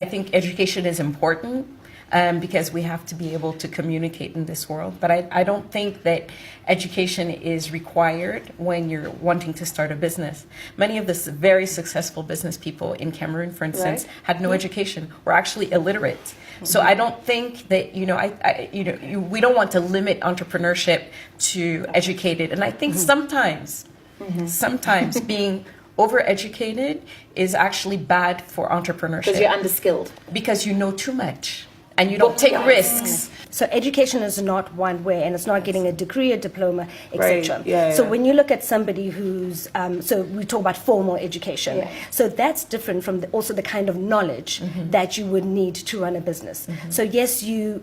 I think education is important because we have to be able to communicate in this world. But I don't think that education is required when you're wanting to start a business. Many of the very successful business people in Cameroon, for instance, Right. had no education, were actually illiterate. So I don't think that, we don't want to limit entrepreneurship to educated. And I think sometimes being overeducated is actually bad for entrepreneurship. Because you're underskilled. Because you know too much and you don't take risks. So education is not one way, and it's not getting a degree, a diploma, etc. Right. Yeah, So yeah. when you look at somebody who's, so we talk about formal education. Yeah. So that's different from also the kind of knowledge that you would need to run a business. So yes, you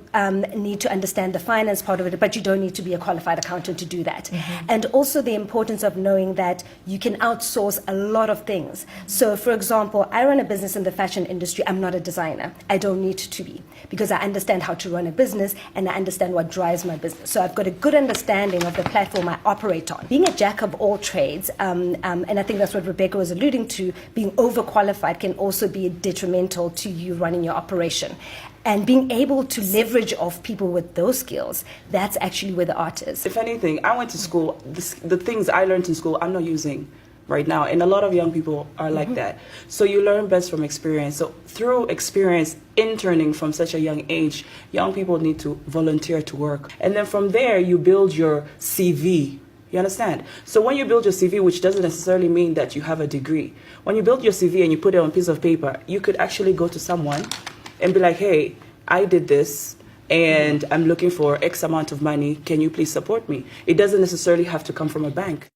need to understand the finance part of it, but you don't need to be a qualified accountant to do that. And also the importance of knowing that you can outsource a lot of things. So for example, I run a business in the fashion industry. I'm not a designer. I don't need to be, because I understand how to run a business and I understand what drives my business. So I've got a good understanding of the platform I operate on. Being a jack of all trades, and I think that's what Rebecca was alluding to, being overqualified can also be detrimental to you running your operation. And being able to leverage off people with those skills, that's actually where the art is. If anything, I went to school, the things I learned in school, I'm not using right now. And a lot of young people are like that. So you learn best from experience. So through experience, interning from such a young age, young people need to volunteer to work. And then from there, you build your CV. You understand? So when you build your CV, which doesn't necessarily mean that you have a degree, when you build your CV and you put it on a piece of paper, you could actually go to someone and be like, hey, I did this and I'm looking for X amount of money. Can you please support me? It doesn't necessarily have to come from a bank.